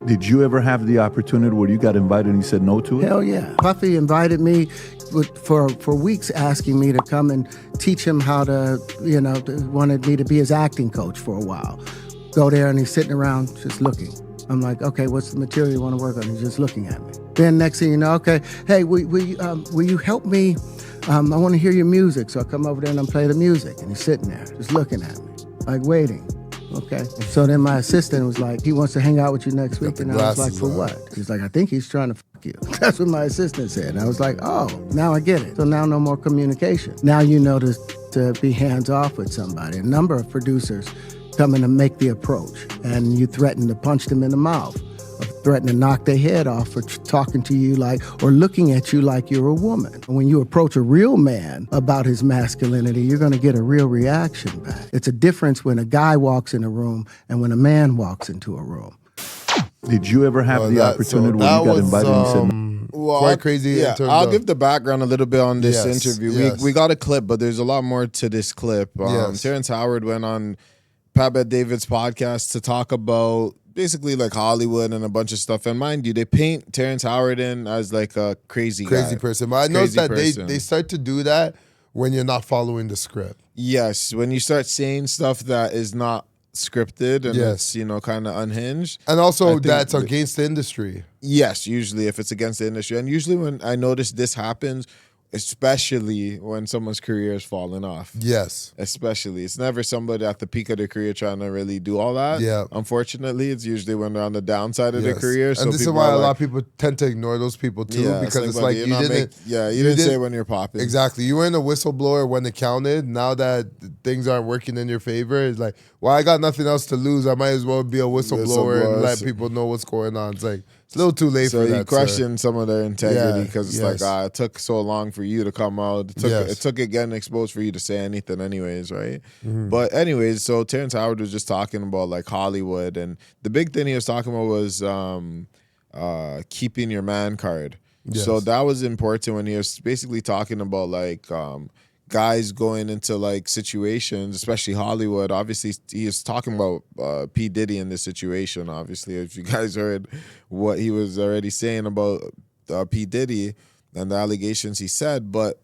Did you ever have the opportunity where you got invited and you said no to it? Hell yeah. Puffy invited me for weeks, asking me to come and teach him how to, wanted me to be his acting coach for a while. Go there and he's sitting around just looking. I'm like, okay, what's the material you want to work on? He's just looking at me. Then next thing you know, okay, hey, will you help me? I want to hear your music. So I come over there and I play the music. And he's sitting there just looking at me, like waiting. Okay. So then my assistant was like, he wants to hang out with you next week. And I was like, for what? He's like, I think he's trying to fuck you. That's what my assistant said. And I was like, oh, now I get it. So now no more communication. Now you know to be hands off with somebody. A number of producers come in and make the approach. And you threaten to punch them in the mouth. Or threaten to knock their head off for talking to you or looking at you like you're a woman. When you approach a real man about his masculinity, you're going to get a real reaction back. It's a difference when a guy walks in a room and when a man walks into a room. Did you ever have the opportunity where you got invited and you said no? Well, quite crazy. Yeah, I'll give the background a little bit on this interview. Yes. We got a clip, but there's a lot more to this clip. Terrence Howard went on Pat Bet David's podcast to talk about basically like Hollywood and a bunch of stuff. And mind you, they paint Terrence Howard in as like a crazy person. But I noticed that they start to do that when you're not following the script. Yes, when you start saying stuff that is not scripted and it's kind of unhinged, and also that's against the industry. Yes, usually if it's against the industry, and usually when I notice this happens, especially when someone's career is falling off. Yes. Especially. It's never somebody at the peak of their career trying to really do all that. Yeah. Unfortunately, it's usually when they're on the downside of their career. And this is why a lot of people tend to ignore those people too, because it's like you didn't say when you're popping. Exactly. You weren't a whistleblower when it counted. Now that things aren't working in your favor, it's like, well, I got nothing else to lose. I might as well be a whistleblower and let people know what's going on. It's like, it's a little too late for that. So you question some of their integrity because it's like, it took so long for you to come out. It took it getting exposed for you to say anything anyways, right? Mm-hmm. But anyways, so Terrence Howard was just talking about like Hollywood. And the big thing he was talking about was keeping your man card. Yes. So that was important when he was basically talking about like guys going into like situations, especially Hollywood. Obviously, he is talking about P. Diddy in this situation. Obviously, if you guys heard what he was already saying about P. Diddy and the allegations he said, but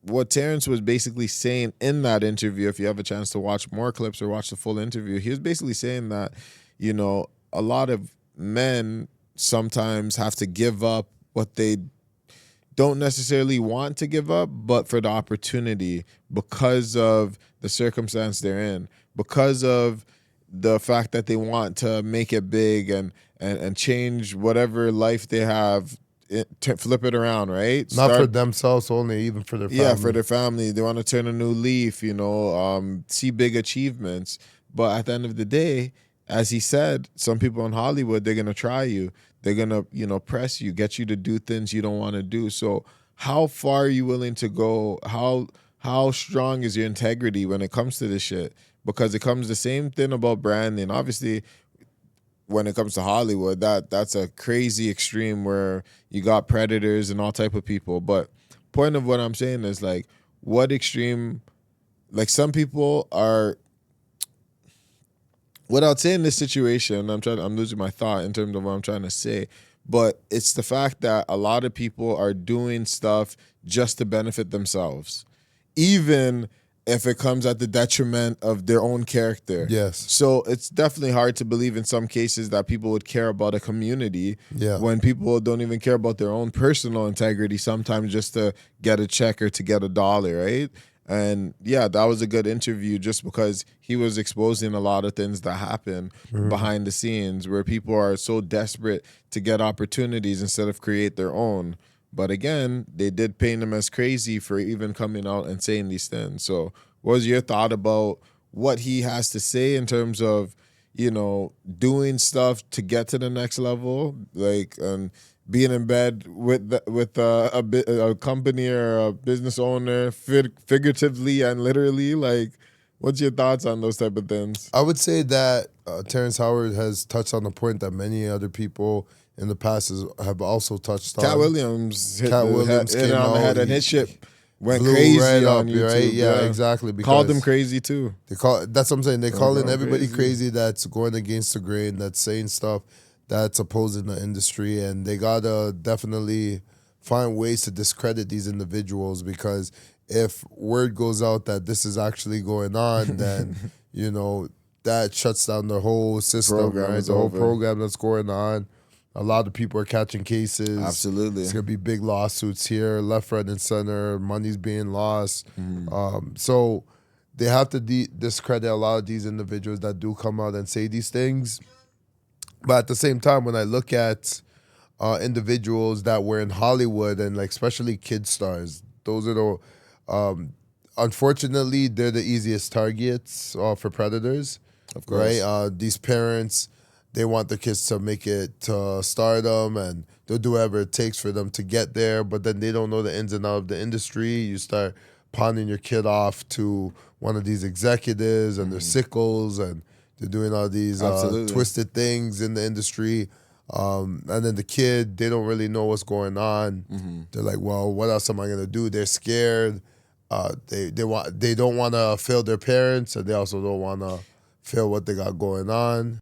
what Terrence was basically saying in that interview, if you have a chance to watch more clips or watch the full interview, he was basically saying that, a lot of men sometimes have to give up what they don't necessarily want to give up, but for the opportunity because of the circumstance they're in, because of the fact that they want to make it big and change whatever life they have, flip it around, right? Not for themselves only, even for their family. Yeah, for their family. They want to turn a new leaf, see big achievements. But at the end of the day, as he said, some people in Hollywood, they're going to try you. They're going to, press you, get you to do things you don't want to do. So how far are you willing to go? How strong is your integrity when it comes to this shit? Because it comes the same thing about branding. Obviously, when it comes to Hollywood, that's a crazy extreme where you got predators and all type of people. But point of what I'm saying is like, what extreme, like some people are, what I'd say in this situation, I'm losing my thought in terms of what I'm trying to say, but it's the fact that a lot of people are doing stuff just to benefit themselves, even if it comes at the detriment of their own character. Yes. So it's definitely hard to believe in some cases that people would care about a community when people don't even care about their own personal integrity, sometimes just to get a check or to get a dollar, right? And yeah, that was a good interview just because he was exposing a lot of things that happen behind the scenes where people are so desperate to get opportunities instead of create their own. But again, they did paint him as crazy for even coming out and saying these things. So what was your thought about what he has to say in terms of, doing stuff to get to the next level, like, and being in bed with a company or a business owner, figuratively and literally? Like, what's your thoughts on those type of things? I would say that Terrence Howard has touched on the point that many other people in the past have also touched on. Cat Williams came on the head and his shit went blew crazy right on up, YouTube. right? Yeah, exactly. Called him crazy too. That's what I'm saying. They call in everybody crazy that's going against the grain, that's saying stuff that's opposing the industry, and they gotta definitely find ways to discredit these individuals, because if word goes out that this is actually going on, then that shuts down the whole system, Program right? is The whole over. program that's going on. A lot of people are catching cases. Absolutely. It's gonna be big lawsuits here, left, right, and center. Money's being lost. So they have to discredit a lot of these individuals that do come out and say these things. But at the same time, when I look at individuals that were in Hollywood, and like especially kid stars, those are the unfortunately they're the easiest targets for predators. Of course. Right? These parents, they want their kids to make it to stardom, and they'll do whatever it takes for them to get there, but then they don't know the ins and outs of the industry. You start pawning your kid off to one of these executives, and they're sickles, and they're doing all these twisted things in the industry. And then the kid, they don't really know what's going on. They're like, well, what else am I gonna do? They're scared. They don't want to fail their parents, and they also don't want to fail what they got going on.